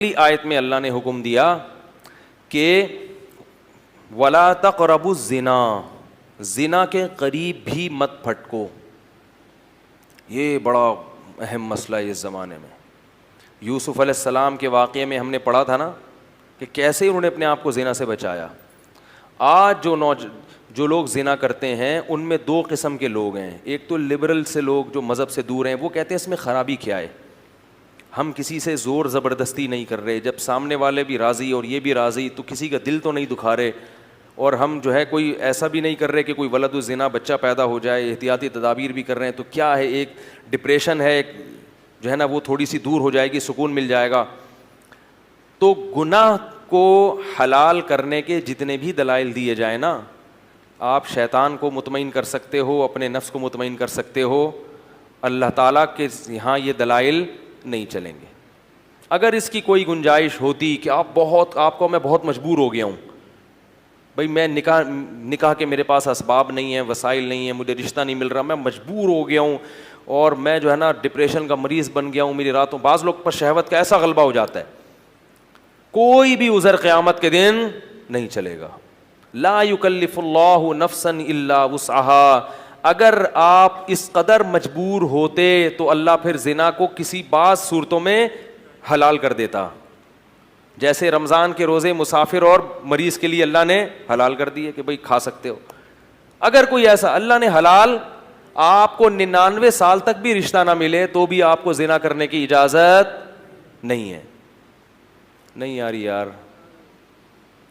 آیت میں اللہ نے حکم دیا کہ ولا تقربوا الزنا، زنا کے قریب بھی مت پھٹکو. یہ بڑا اہم مسئلہ ہے اس زمانے میں. یوسف علیہ السلام کے واقعے میں ہم نے پڑھا تھا نا کہ کیسے انہوں نے اپنے آپ کو زنا سے بچایا. آج جو لوگ زنا کرتے ہیں ان میں دو قسم کے لوگ ہیں. ایک تو لبرل سے لوگ جو مذہب سے دور ہیں، وہ کہتے ہیں اس میں خرابی کیا ہے، ہم کسی سے زور زبردستی نہیں کر رہے، جب سامنے والے بھی راضی اور یہ بھی راضی تو کسی کا دل تو نہیں دکھا رہے، اور ہم جو ہے کوئی ایسا بھی نہیں کر رہے کہ کوئی ولد الزنا بچہ پیدا ہو جائے، احتیاطی تدابیر بھی کر رہے ہیں. تو کیا ہے، ایک ڈپریشن ہے، ایک جو ہے نا وہ تھوڑی سی دور ہو جائے گی، سکون مل جائے گا. تو گناہ کو حلال کرنے کے جتنے بھی دلائل دیے جائیں نا، آپ شیطان کو مطمئن کر سکتے ہو، اپنے نفس کو مطمئن کر سکتے ہو، اللہ تعالیٰ کے یہاں یہ دلائل نہیں چلیں گے. اگر اس کی کوئی گنجائش ہوتی کہ آپ کو میں بہت مجبور ہو گیا ہوں بھائی، میں نکاح کے میرے پاس اسباب نہیں ہیں، وسائل نہیں ہیں، مجھے رشتہ نہیں مل رہا، میں مجبور ہو گیا ہوں اور میں جو ہے نا ڈپریشن کا مریض بن گیا ہوں، میری راتوں، بعض لوگ پر شہوت کا ایسا غلبہ ہو جاتا ہے، کوئی بھی عذر قیامت کے دن نہیں چلے گا. لا یکلف اللہ نفسا الا وسعها. اگر آپ اس قدر مجبور ہوتے تو اللہ پھر زنا کو کسی بعض صورتوں میں حلال کر دیتا، جیسے رمضان کے روزے مسافر اور مریض کے لیے اللہ نے حلال کر دیے کہ بھئی کھا سکتے ہو. اگر کوئی ایسا اللہ نے حلال، آپ کو 99 سال تک بھی رشتہ نہ ملے تو بھی آپ کو زنا کرنے کی اجازت نہیں ہے. نہیں یار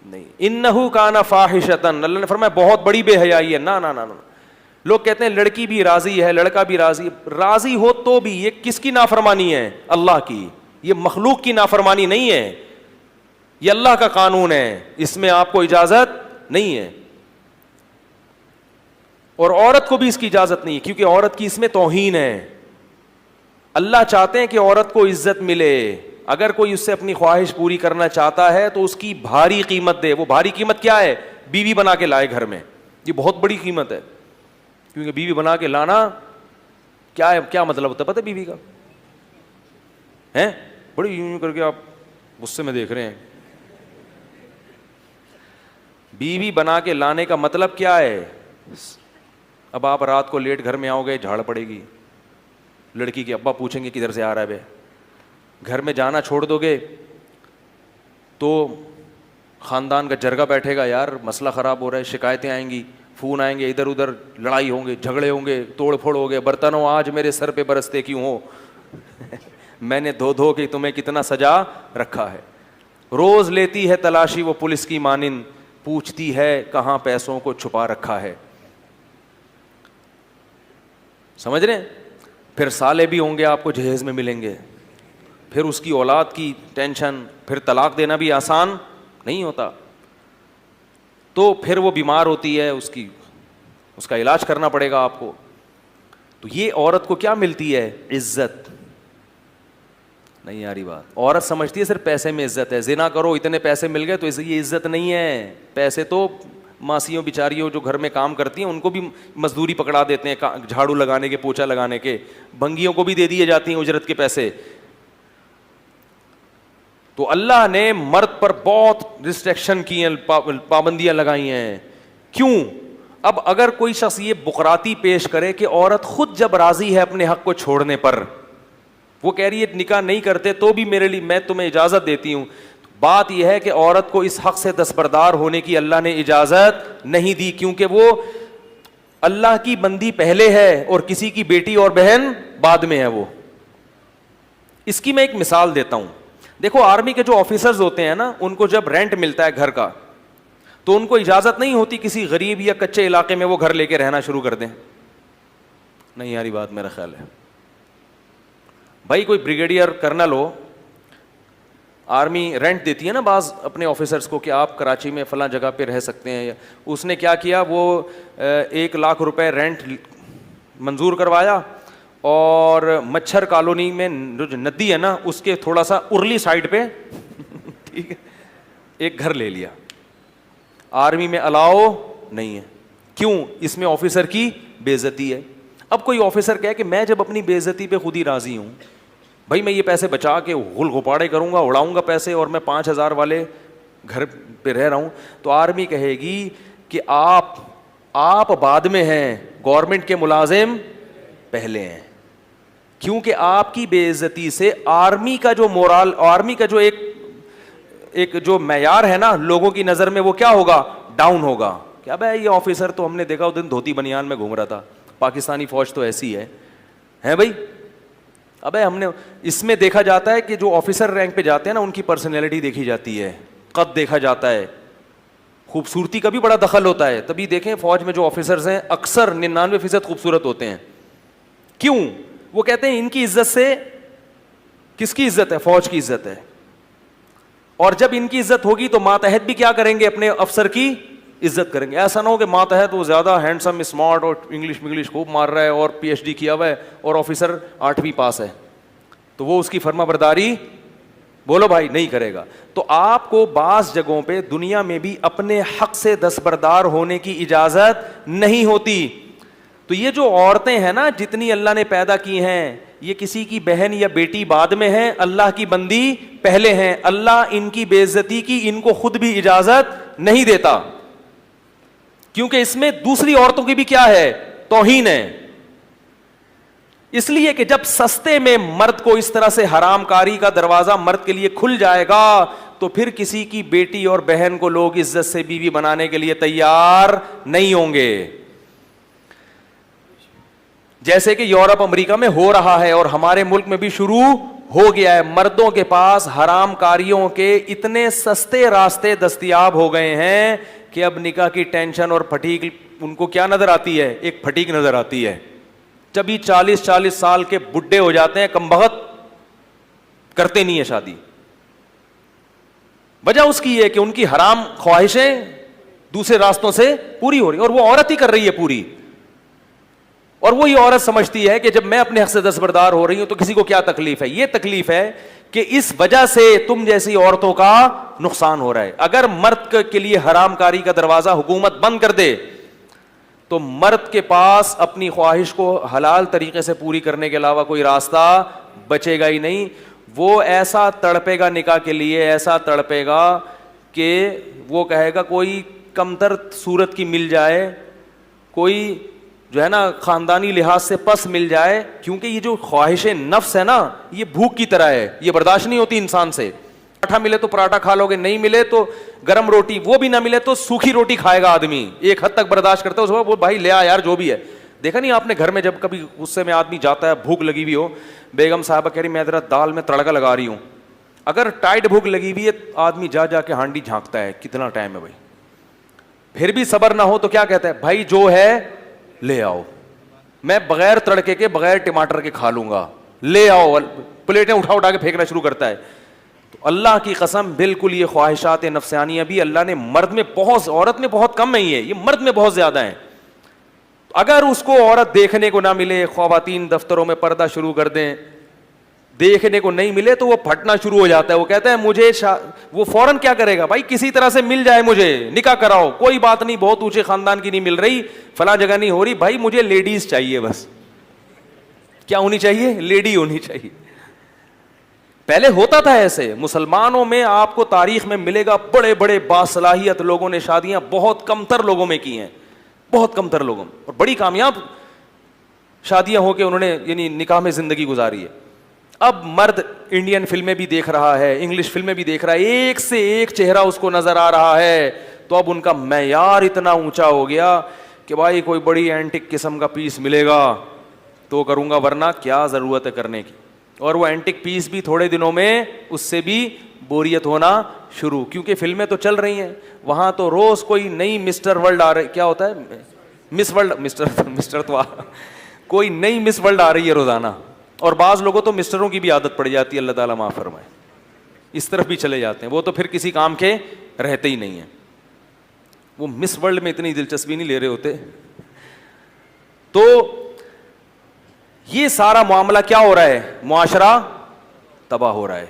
نہیں. انہو کان فاحشۃ، اللہ نے فرمایا بہت بڑی بے حیائی ہے. نہ لوگ کہتے ہیں لڑکی بھی راضی ہے، لڑکا بھی راضی ہو تو بھی یہ کس کی نافرمانی ہے؟ اللہ کی. یہ مخلوق کی نافرمانی نہیں ہے، یہ اللہ کا قانون ہے، اس میں آپ کو اجازت نہیں ہے. اور عورت کو بھی اس کی اجازت نہیں ہے، کیونکہ عورت کی اس میں توہین ہے. اللہ چاہتے ہیں کہ عورت کو عزت ملے. اگر کوئی اس سے اپنی خواہش پوری کرنا چاہتا ہے تو اس کی بھاری قیمت دے. وہ بھاری قیمت کیا ہے؟ بیوی بنا کے لائے گھر میں. یہ بہت بڑی قیمت ہے، کیونکہ بیوی بنا کے لانا کیا ہے، کیا مطلب ہوتا ہے پتہ ہے بیوی کا؟ ہیں بڑی یوں کر کے آپ غصے میں دیکھ رہے ہیں. بیوی بنا کے لانے کا مطلب کیا ہے؟ اب آپ رات کو لیٹ گھر میں آؤ گے، جھاڑ پڑے گی، لڑکی کے ابا پوچھیں گے کدھر سے آ رہا ہے بے. گھر میں جانا چھوڑ دو گے تو خاندان کا جرگہ بیٹھے گا، یار مسئلہ خراب ہو رہا ہے، شکایتیں آئیں گی، فون آئیں گے، ادھر ادھر لڑائی ہوں گے، جھگڑے ہوں گے، توڑ پھوڑ ہو گے. برتنوں آج میرے سر پہ برستے کیوں ہو؟ میں نے دھو کے تمہیں کتنا سجا رکھا ہے. روز لیتی ہے تلاشی وہ پولیس کی مانند، پوچھتی ہے کہاں پیسوں کو چھپا رکھا ہے. سمجھ رہے ہیں؟ پھر سالے بھی ہوں گے آپ کو جہیز میں ملیں گے، پھر اس کی اولاد کی ٹینشن، پھر طلاق دینا بھی آسان نہیں ہوتا. تو پھر وہ بیمار ہوتی ہے، اس کا علاج کرنا پڑے گا آپ کو. تو یہ عورت کو کیا ملتی ہے؟ عزت. نہیں آ رہی بات؟ عورت سمجھتی ہے صرف پیسے میں عزت ہے. زنا کرو اتنے پیسے مل گئے تو یہ عزت نہیں ہے. پیسے تو ماسیوں بیچاریوں جو گھر میں کام کرتی ہیں ان کو بھی مزدوری پکڑا دیتے ہیں، جھاڑو لگانے کے، پوچھا لگانے کے. بھنگیوں کو بھی دے دیے جاتی ہیں اجرت کے پیسے. تو اللہ نے مرد پر بہت ریسٹرکشن کی ہیں، پابندیاں لگائی ہیں. کیوں؟ اب اگر کوئی شخص یہ بقراتی پیش کرے کہ عورت خود جب راضی ہے اپنے حق کو چھوڑنے پر، وہ کہہ رہی ہے نکاح نہیں کرتے تو بھی میرے لیے، میں تمہیں اجازت دیتی ہوں. بات یہ ہے کہ عورت کو اس حق سے دستبردار ہونے کی اللہ نے اجازت نہیں دی، کیونکہ وہ اللہ کی بندی پہلے ہے اور کسی کی بیٹی اور بہن بعد میں ہے. وہ اس کی میں ایک مثال دیتا ہوں. دیکھو آرمی کے جو آفیسرز ہوتے ہیں نا، ان کو جب رینٹ ملتا ہے گھر کا تو ان کو اجازت نہیں ہوتی کسی غریب یا کچے علاقے میں وہ گھر لے کے رہنا شروع کر دیں. نہیں یاری بات میرا خیال ہے. بھائی کوئی بریگیڈیئر کرنل ہو، آرمی رینٹ دیتی ہے نا بعض اپنے آفیسرز کو کہ آپ کراچی میں فلاں جگہ پہ رہ سکتے ہیں. اس نے کیا کیا، وہ 1 لاکھ روپے رینٹ منظور کروایا اور مچھر کالونی میں جو ندی ہے نا اس کے تھوڑا سا ارلی سائڈ پہ ٹھیک ہے ایک گھر لے لیا. آرمی میں الاؤ نہیں ہے. کیوں؟ اس میں آفیسر کی بے عزتی ہے. اب کوئی آفیسر کہے کہ میں جب اپنی بے عزتی پہ خود ہی راضی ہوں، بھائی میں یہ پیسے بچا کے غل غپاڑے کروں گا, اڑاؤں گا پیسے, اور میں 5,000 والے گھر پہ رہ رہا ہوں, تو آرمی کہے گی کہ آپ بعد میں ہیں, گورنمنٹ کے ملازم پہلے ہیں, کیونکہ آپ کی بے عزتی سے آرمی کا جو مورال, آرمی کا جو ایک جو معیار ہے نا لوگوں کی نظر میں, وہ کیا ہوگا, ڈاؤن ہوگا. کیا بھائی یہ آفیسر تو ہم نے دیکھا اس دن دھوتی بنیان میں گھوم رہا تھا, پاکستانی فوج تو ایسی ہے بھائی. ابے ہم نے اس میں دیکھا جاتا ہے کہ جو آفیسر رینک پہ جاتے ہیں نا ان کی پرسنالٹی دیکھی جاتی ہے, قد دیکھا جاتا ہے, خوبصورتی کا بھی بڑا دخل ہوتا ہے. تبھی دیکھیں فوج میں جو آفیسرز ہیں اکثر 99% خوبصورت ہوتے ہیں. کیوں؟ وہ کہتے ہیں ان کی عزت سے, کس کی عزت ہے, فوج کی عزت ہے. اور جب ان کی عزت ہوگی تو ماتحت بھی کیا کریں گے, اپنے افسر کی عزت کریں گے. ایسا نہ ہو کہ ماتحت وہ زیادہ ہینڈسم اسمارٹ اور انگلش خوب مار رہا ہے اور PhD کیا ہوا ہے اور آفیسر 8ویں پاس ہے, تو وہ اس کی فرما برداری بولو بھائی نہیں کرے گا. تو آپ کو بعض جگہوں پہ دنیا میں بھی اپنے حق سے دستبردار ہونے کی اجازت نہیں ہوتی. تو یہ جو عورتیں ہیں نا جتنی اللہ نے پیدا کی ہیں, یہ کسی کی بہن یا بیٹی بعد میں ہیں, اللہ کی بندی پہلے ہیں. اللہ ان کی بے عزتی کی ان کو خود بھی اجازت نہیں دیتا, کیونکہ اس میں دوسری عورتوں کی بھی کیا ہے, توہین ہے. اس لیے کہ جب سستے میں مرد کو اس طرح سے حرام کاری کا دروازہ مرد کے لیے کھل جائے گا تو پھر کسی کی بیٹی اور بہن کو لوگ عزت سے بیوی بنانے کے لیے تیار نہیں ہوں گے. جیسے کہ یورپ امریکہ میں ہو رہا ہے اور ہمارے ملک میں بھی شروع ہو گیا ہے. مردوں کے پاس حرام کاریوں کے اتنے سستے راستے دستیاب ہو گئے ہیں کہ اب نکاح کی ٹینشن اور پھٹیک ان کو کیا نظر آتی ہے, ایک پھٹیک نظر آتی ہے. جب یہ 40 سال کے بڈھے ہو جاتے ہیں, کم بخت کرتے نہیں ہے شادی. وجہ اس کی یہ کہ ان کی حرام خواہشیں دوسرے راستوں سے پوری ہو رہی ہیں, اور وہ عورت ہی کر رہی ہے پوری. اور وہی عورت سمجھتی ہے کہ جب میں اپنے حق سے دستبردار ہو رہی ہوں تو کسی کو کیا تکلیف ہے. یہ تکلیف ہے کہ اس وجہ سے تم جیسی عورتوں کا نقصان ہو رہا ہے. اگر مرد کے لیے حرام کاری کا دروازہ حکومت بند کر دے تو مرد کے پاس اپنی خواہش کو حلال طریقے سے پوری کرنے کے علاوہ کوئی راستہ بچے گا ہی نہیں. وہ ایسا تڑپے گا نکاح کے لیے, ایسا تڑپے گا کہ وہ کہے گا کوئی کمتر صورت کی مل جائے, کوئی جو ہے نا خاندانی لحاظ سے پس مل جائے, کیونکہ یہ جو خواہش نفس ہے نا یہ بھوک کی طرح ہے, یہ برداشت نہیں ہوتی انسان سے. پراٹھا ملے تو پراٹھا کھا لو گے, نہیں ملے تو گرم روٹی, وہ بھی نہ ملے تو سوکھی روٹی کھائے گا آدمی, ایک حد تک برداشت کرتا ہے. اس وہ بھائی لے آ یار جو بھی ہے. دیکھا نہیں آپ نے گھر میں جب کبھی غصے میں آدمی جاتا ہے, بھوک لگی ہوئی ہو, بیگم صاحبہ کہہ رہی میں ذرا دال میں تڑکا لگا رہی ہوں, اگر ٹائٹ بھوک لگی ہوئی ہے آدمی جا کے ہانڈی جھانکتا ہے کتنا ٹائم ہے بھائی, پھر بھی صبر نہ ہو تو کیا کہتا ہے, بھائی جو ہے لے آؤ, میں بغیر تڑکے کے بغیر ٹماٹر کے کھا لوں گا, لے آؤ. پلیٹیں اٹھا کے پھینکنا شروع کرتا ہے. تو اللہ کی قسم بالکل یہ خواہشات نفسانیہ بھی اللہ نے مرد میں بہت, عورت میں بہت کم نہیں ہے, یہ مرد میں بہت زیادہ ہیں. اگر اس کو عورت دیکھنے کو نہ ملے, خواتین دفتروں میں پردہ شروع کر دیں, دیکھنے کو نہیں ملے تو وہ پھٹنا شروع ہو جاتا ہے. وہ کہتا ہے مجھے وہ فوراً کیا کرے گا, بھائی کسی طرح سے مل جائے مجھے, نکاح کراؤ, کوئی بات نہیں بہت اونچے خاندان کی نہیں مل رہی, فلاں جگہ نہیں ہو رہی, بھائی مجھے لیڈیز چاہیے بس. کیا ہونی چاہیے, لیڈی ہونی چاہیے. پہلے ہوتا تھا ایسے. مسلمانوں میں آپ کو تاریخ میں ملے گا بڑے بڑے باصلاحیت لوگوں نے شادیاں بہت کم تر لوگوں میں کی ہیں, بہت کم تر لوگوں میں, اور بڑی کامیاب شادیاں ہو کے انہوں نے یعنی نکاح میں زندگی گزاری ہے. اب مرد انڈین فلمیں بھی دیکھ رہا ہے, انگلش فلمیں بھی دیکھ رہا ہے, ایک سے ایک چہرہ اس کو نظر آ رہا ہے, تو اب ان کا معیار اتنا اونچا ہو گیا کہ بھائی کوئی بڑی اینٹک قسم کا پیس ملے گا تو کروں گا, ورنہ کیا ضرورت ہے کرنے کی. اور وہ اینٹک پیس بھی تھوڑے دنوں میں اس سے بھی بوریت ہونا شروع, کیونکہ فلمیں تو چل رہی ہیں وہاں, تو روز کوئی نئی مسٹر ورلڈ آ رہی, کیا ہوتا ہے مس ورلڈ, مسٹر تو کوئی نئی مس ورلڈ آ رہی ہے روزانہ. اور بعض لوگوں تو مسٹروں کی بھی عادت پڑ جاتی ہے, اللہ تعالیٰ معاف فرمائے, اس طرف بھی چلے جاتے ہیں, وہ تو پھر کسی کام کے رہتے ہی نہیں ہیں. وہ مس ورلڈ میں اتنی دلچسپی نہیں لے رہے ہوتے. تو یہ سارا معاملہ کیا ہو رہا ہے, معاشرہ تباہ ہو رہا ہے.